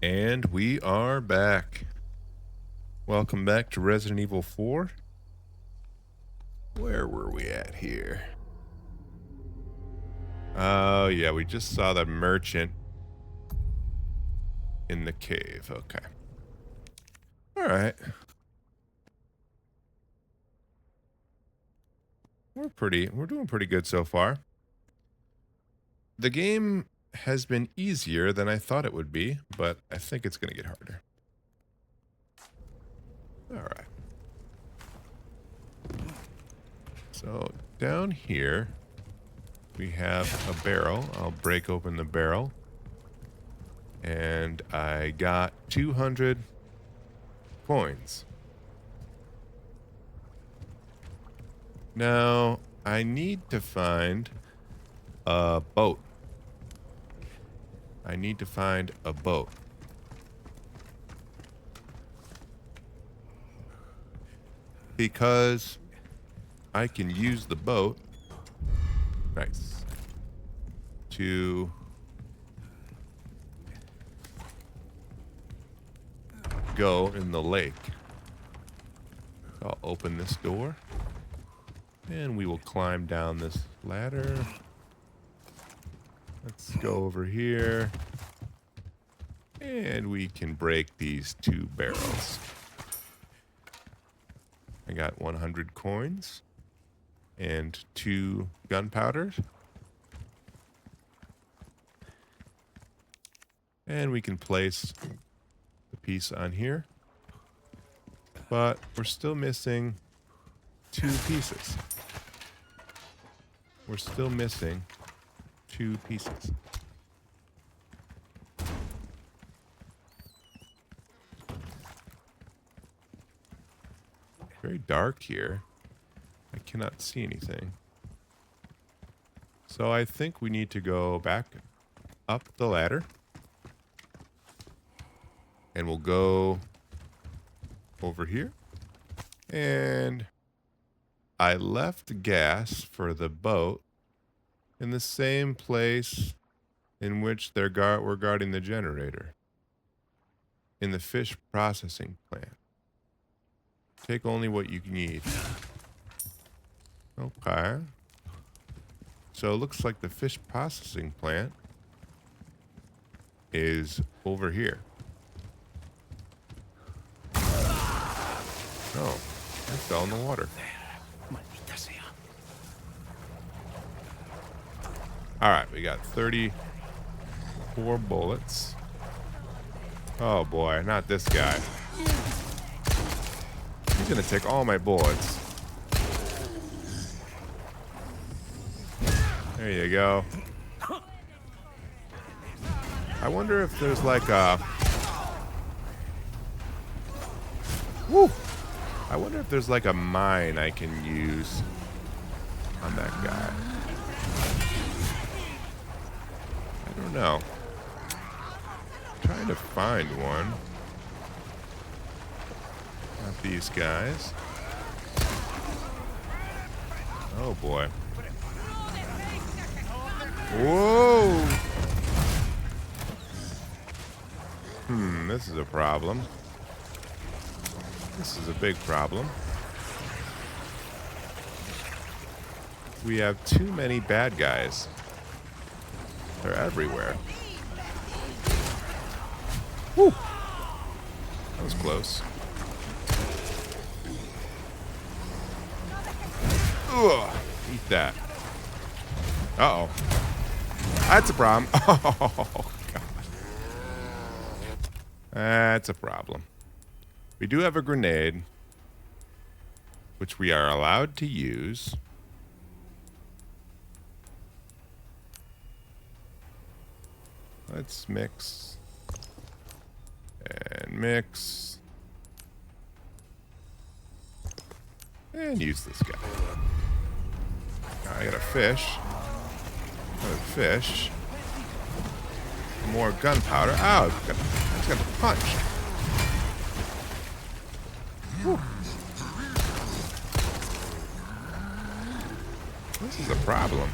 And we are back. Welcome back to Resident Evil 4. Where were we at here? Oh, yeah, we just saw the merchant in the cave. Okay. All right. We're doing pretty good so far. The game has been easier than I thought it would be, but I think it's going to get harder. All right. So down here, we have a barrel. I'll break open the barrel. And I got 200 coins. Now, I need to find a boat. I need to find a boat. Because I can use the boat. Nice. To go in the lake. I'll open this door. And we will climb down this ladder. Let's go over here. And we can break these two barrels. I got 100 coins and 2 gunpowders. And we can place the piece on here. But we're still missing 2 pieces. We're still missing 2 pieces. Very dark here. I cannot see anything. So I think we need to go back up the ladder. And we'll go over here. And I left gas for the boat in the same place in which we're guarding the generator. In the fish processing plant. Take only what you need. Okay. So it looks like the fish processing plant is over here. Oh, I fell in the water. Alright, we got 34 bullets. Oh boy, not this guy. He's gonna take all my bullets. There you go. I wonder if there's like a... Woo! I wonder if there's like a mine I can use on that guy. I don't know. I'm trying to find one. Not these guys. Oh boy. Whoa! This is a problem. This is a big problem. We have too many bad guys. They're everywhere. Woo! That was close. Ugh! Eat that. Uh-oh. That's a problem. Oh, God. That's a problem. We do have a grenade, which we are allowed to use. Let's mix. And mix. And use this guy. I got a fish. Another fish. More gunpowder. Ow! I just got punched. Whew. This is a problem.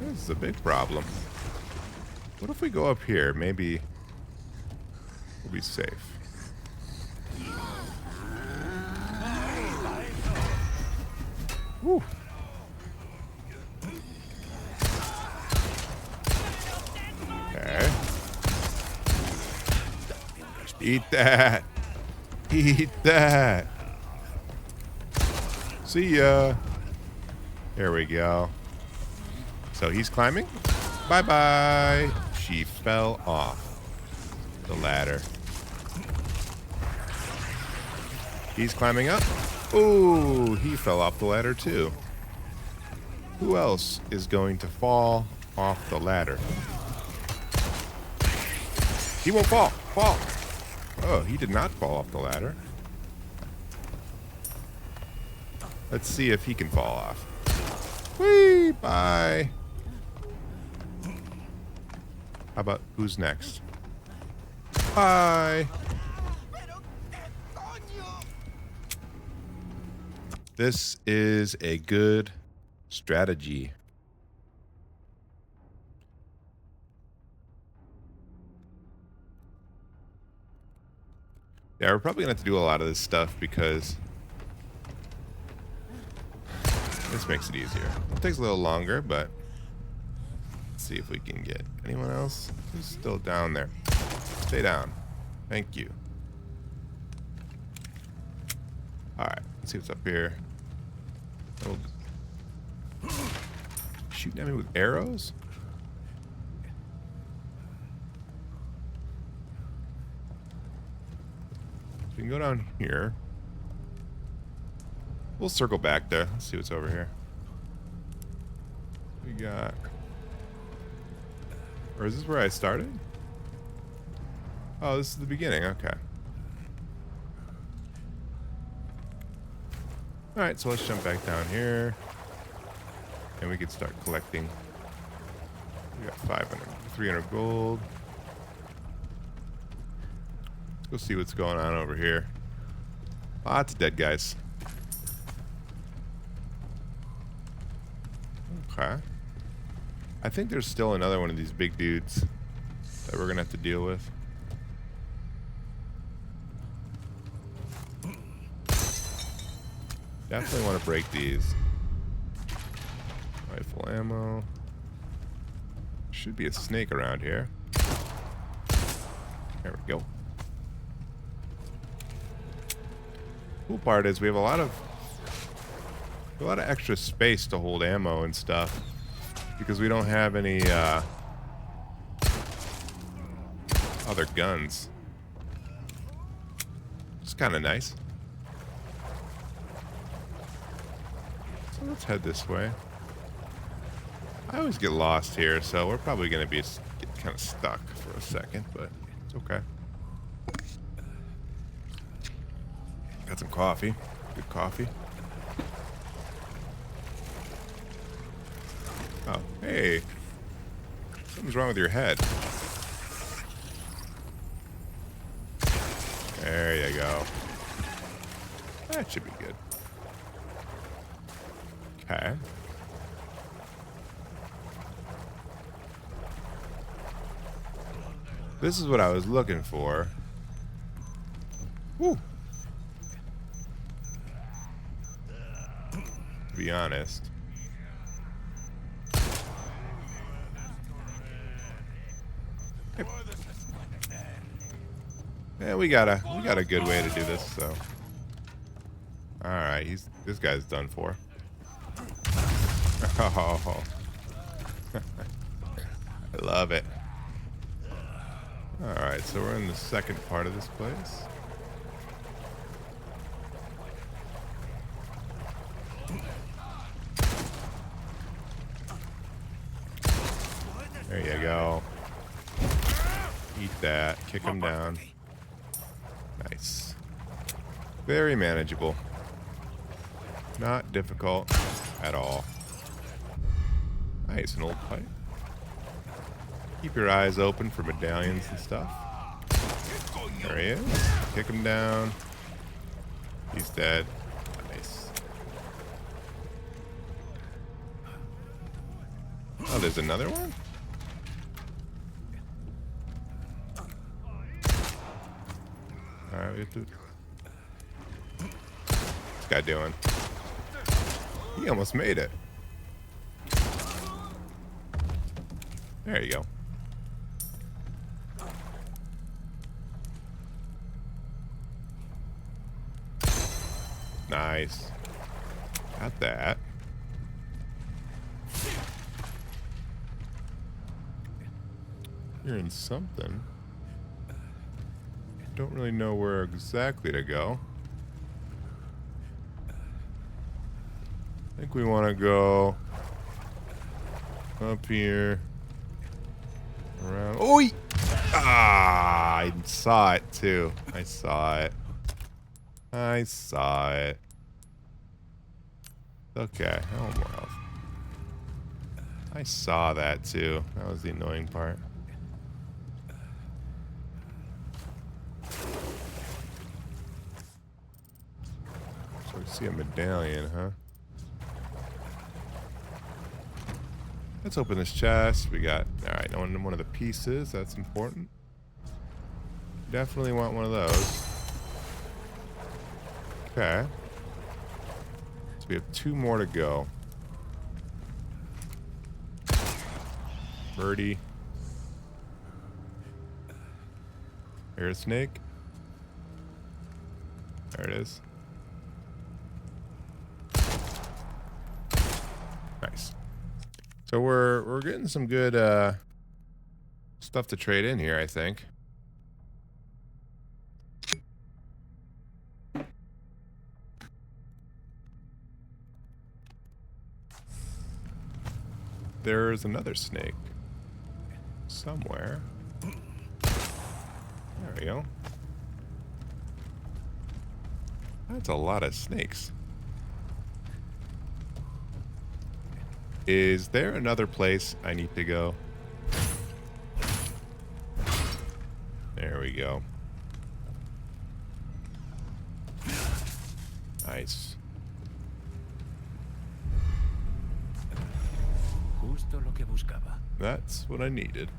This is a big problem. What if we go up here? Maybe we'll be safe. Woo. Okay. Eat that. Eat that. See ya. There we go. So he's climbing. Bye-bye. She fell off the ladder. He's climbing up. Ooh, he fell off the ladder too. Who else is going to fall off the ladder? He won't fall. Fall. Oh, he did not fall off the ladder. Let's see if he can fall off. Whee! Bye. How about who's next? Bye. This is a good strategy. Yeah, we're probably going to have to do a lot of this stuff because this makes it easier. It takes a little longer, but let's see if we can get anyone else who's still down there. Stay down. Thank you. Alright, let's see what's up here. Shooting at me with arrows? We can go down here. We'll circle back there. Let's see what's over here. We got... Or is this where I started? Oh, this is the beginning. Okay. Alright, so let's jump back down here. And we can start collecting. We got 500, 300 gold. Let's go see what's going on over here. Lots of dead guys. Okay. I think there's still another one of these big dudes that we're gonna have to deal with. Definitely want to break these. Rifle ammo. Should be a snake around here. There we go. Cool part is we have a lot of extra space to hold ammo and stuff because we don't have any other guns. It's kind of nice. So let's head this way. I always get lost here, so we're probably going to get kind of stuck for a second, but it's okay. Got some coffee. Good coffee. Oh, hey. Something's wrong with your head. There you go. That should be good. Okay. This is what I was looking for. Woo. To be honest. Hey. Yeah, we got a good way to do this, so. Alright, this guy's done for. Oh. I love it. Alright, so we're in the second part of this place. There you go. Eat that. Kick him down. Nice. Very manageable. Not difficult at all. Nice, an old pipe. Keep your eyes open for medallions and stuff. There he is. Kick him down. He's dead. Nice. Oh, there's another one? Alright, we have to... What's this guy doing? He almost made it. There you go. Nice. Got that. Hearing something. Don't really know where exactly to go. I think we want to go up here. Around. Oh! Ah! I saw it too. I saw it. I saw it. Okay. Oh, more health. I saw that too. That was the annoying part. So we see a medallion, huh? Let's open this chest. We got, alright, one of the pieces. That's important. Definitely want one of those. Okay. So we have 2 more to go. Birdie. Here's a snake. There it is. Nice. So we're getting some good stuff to trade in here, I think. There's another snake somewhere. There we go. That's a lot of snakes. Is there another place I need to go? There we go. Nice. Justo lo que buscaba. That's what I needed.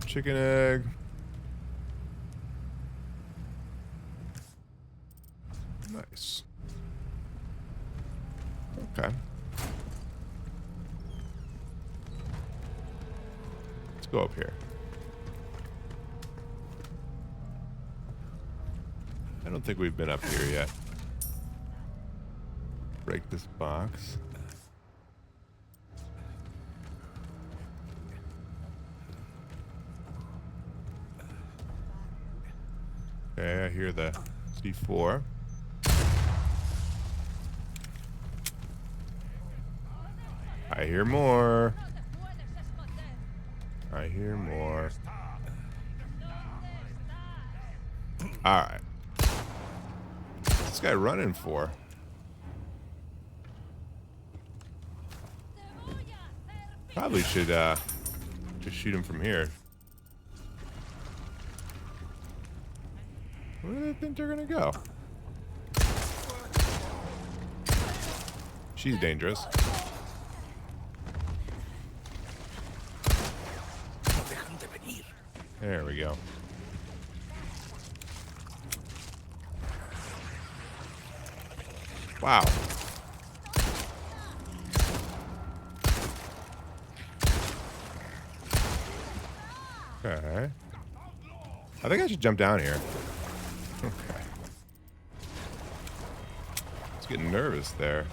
Chicken egg. Nice. Okay. Let's go up here. I don't think we've been up here yet. Break this box. Okay, I hear the C4. I hear more. I hear more. Alright. What's this guy running for? Probably should just shoot him from here. Where do they think they're gonna go? She's dangerous. There we go. Wow. Okay. I think I should jump down here. Okay. I was getting nervous there.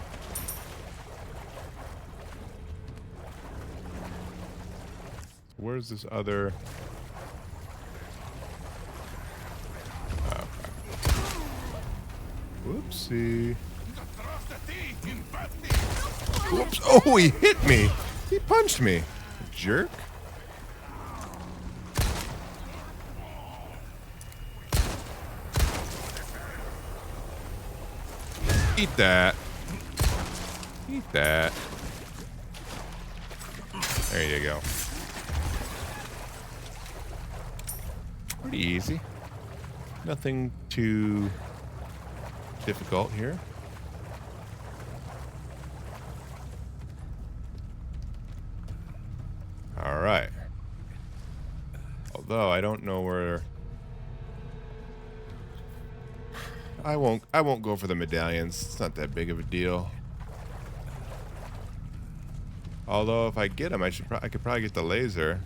Where's this other... Okay. Whoopsie. Whoops. Oh, he hit me. He punched me. Jerk. Eat that. Eat that. There you go. Pretty easy. Nothing too difficult here. All right. Although I don't know where. I won't go for the medallions. It's not that big of a deal. Although if I get them, I could probably get the laser.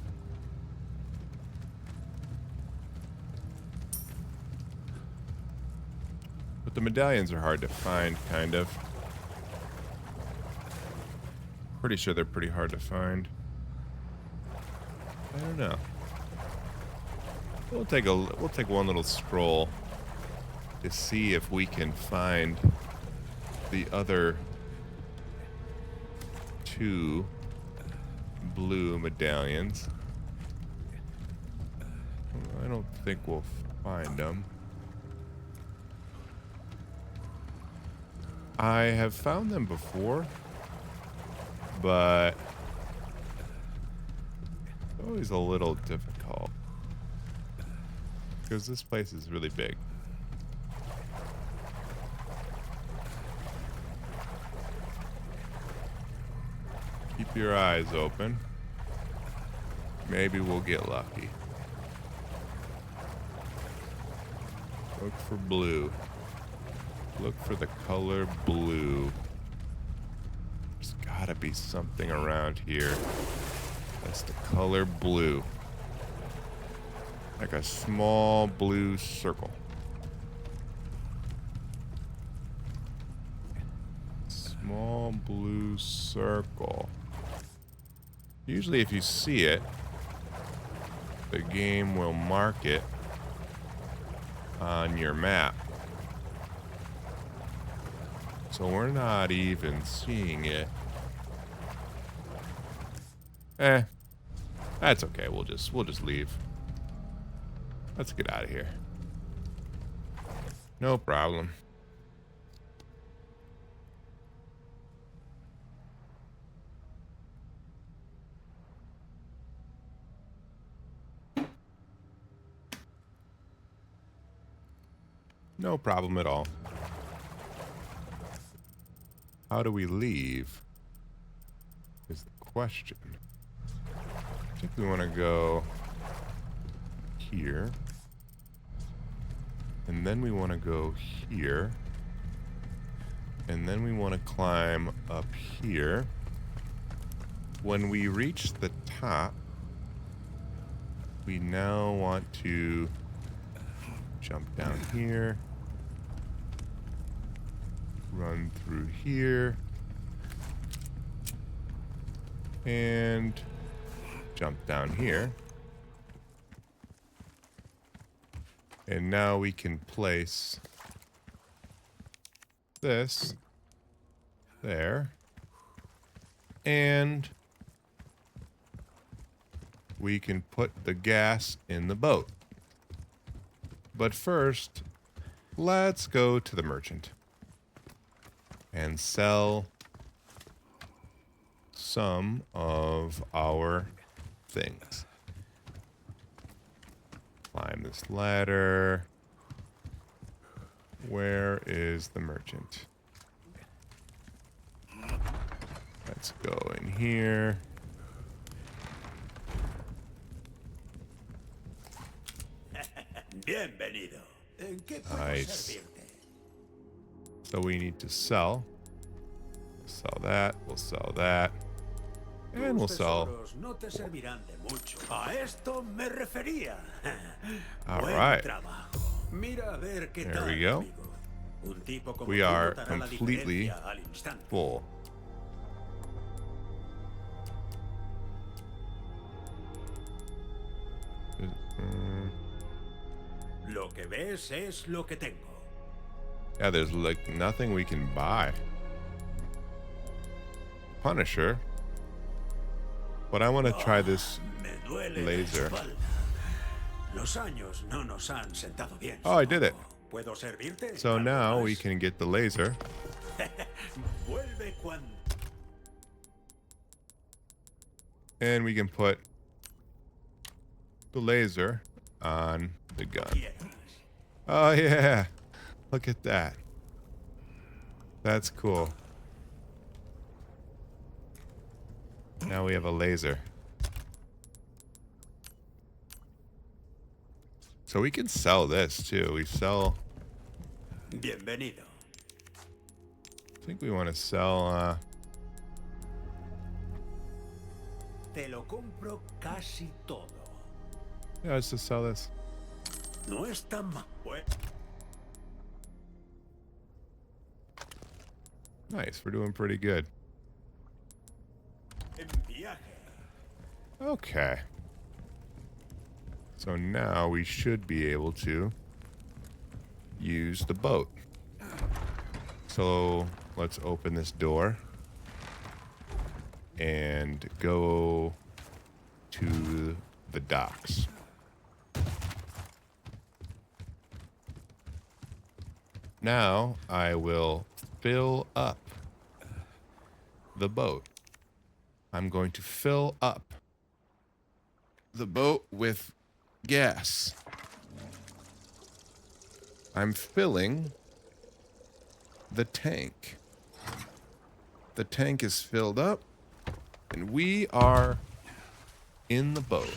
But the medallions are hard to find, kind of. Pretty sure they're pretty hard to find. I don't know. We'll take one little stroll to see if we can find the other 2 blue medallions. I don't think we'll find them. I have found them before, but it's always a little difficult because this place is really big. Keep your eyes open. Maybe we'll get lucky. Look for blue. Look for the color blue. There's gotta be something around here. That's the color blue. Like a small blue circle. Small blue circle. Usually if you see it, the game will mark it on your map. So we're not even seeing it. That's okay. We'll just leave. Let's get out of here. No problem. No problem at all. How do we leave is the question. I think we want to go here. And then we want to go here. And then we want to climb up here. When we reach the top, we now want to jump down here. Run through here. And jump down here. And now we can place this there. And we can put the gas in the boat. But first, let's go to the merchant and sell some of our things. Climb this ladder. Where is the merchant? Let's go in here. Bienvenido. ¿En qué puedo Nice. servirte? So we need to sell. Sell that. We'll sell that. And we'll Tus sell. tesoros no te servirán de mucho. A esto me refería. All Buen right. trabajo. Mira a ver qué There tal, we go. amigo. Un tipo como We tú are notará la completely diferencia al instante. full. Lo que ves es lo que tengo. Yeah, there's like nothing we can buy. Punisher. But I want to try this Me duele la laser. espalda. Los años no nos han sentado bien. Oh, I did it. supongo. ¿Puedo servirte? So ¿Algo now we más? can get the laser. Vuelve cuando And we can put the laser on the gun. quieras. Oh, yeah. Look at that. That's cool. Now we have a laser. So we can sell this too. We sell. Bienvenido. I think we want to sell. Te lo compro casi todo. Yeah, let's just sell this. No es tan mal. Nice. We're doing pretty good. En viaje. Okay. So now we should be able to use the boat. So let's open this door and go to the docks. Now I will fill up the boat. I'm going to fill up the boat with gas. I'm filling the tank. The tank is filled up, and we are in the boat.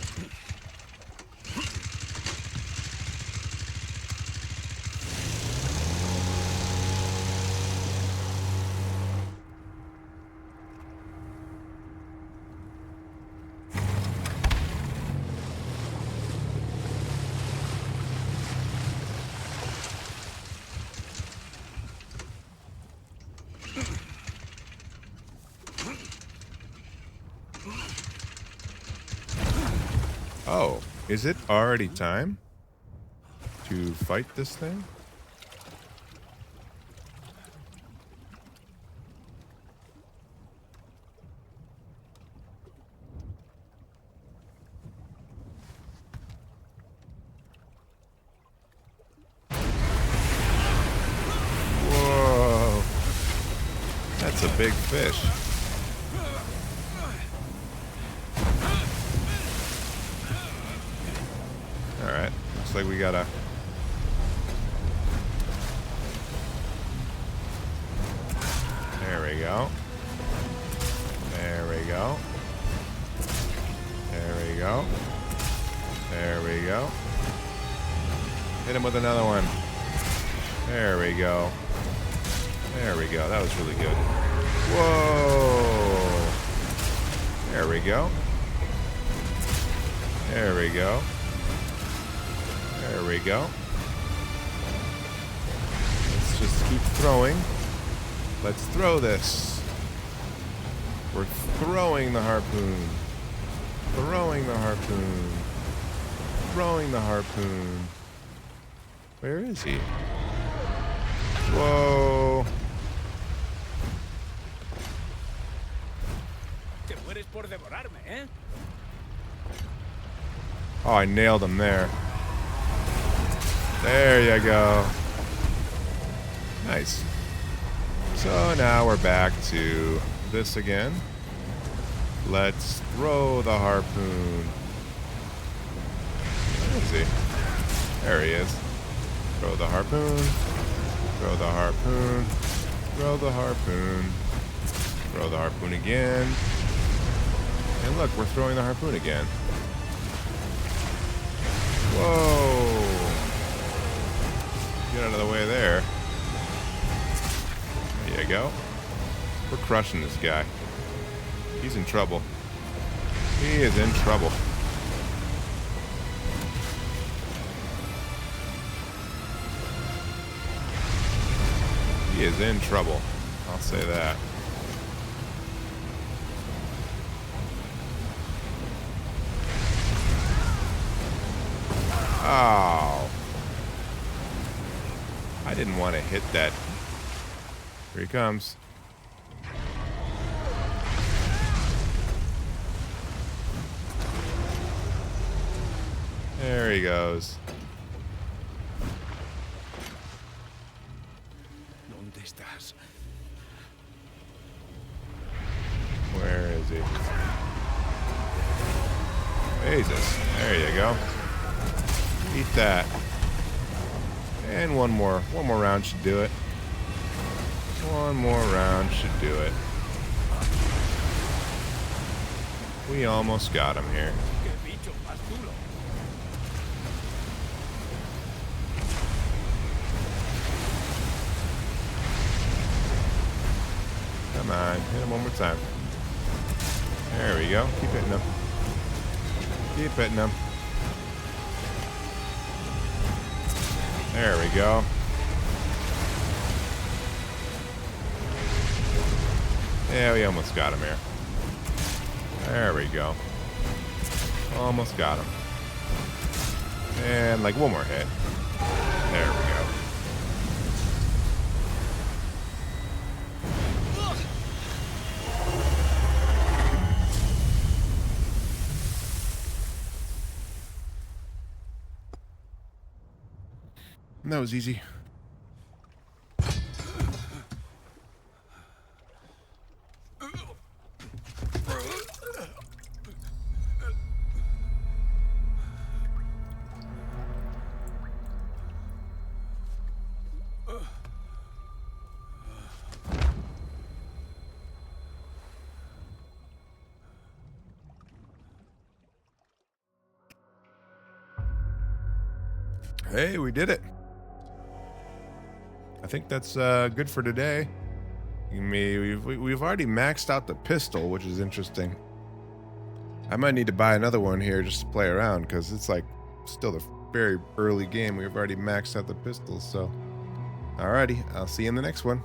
Oh, is it already time to fight this thing? Whoa, that's a big fish. Alright, looks like we gotta... There we go. There we go. There we go. There we go. Hit him with another one. There we go. There we go. That was really good. Whoa! There we go. There we go. There we go. Let's just keep throwing. Let's throw this. We're throwing the harpoon. Throwing the harpoon. Throwing the harpoon. Where is he? Whoa. Te mueres por devorarme, ¿eh? Oh, I nailed him there. There you go. Nice. So now we're back to this again. Let's throw the harpoon. Where is he? There he is. Throw the harpoon. Throw the harpoon. Throw the harpoon. Throw the harpoon again. And look, we're throwing the harpoon again. Whoa. Get out of the way there. There you go. We're crushing this guy. He's in trouble. He is in trouble. He is in trouble. I'll say that. Oh. I didn't want to hit that. Here he comes. There he goes. ¿Dónde estás? Where is he? Jesus. There you go. Eat that. And one more round should do it. One more round should do it. We almost got him here. ¡Qué bicho más duro! Come on, hit him one more time. There we go. Keep hitting him. Keep hitting him. There we go. Yeah, we almost got him here. There we go. Almost got him. And like one more hit. There we go. And that was easy. Hey, we did it. I think that's good for today. We've already maxed out the pistol, which is interesting. I might need to buy another one here just to play around because it's like still the very early game. We've already maxed out the pistols. So, alrighty, I'll see you in the next one.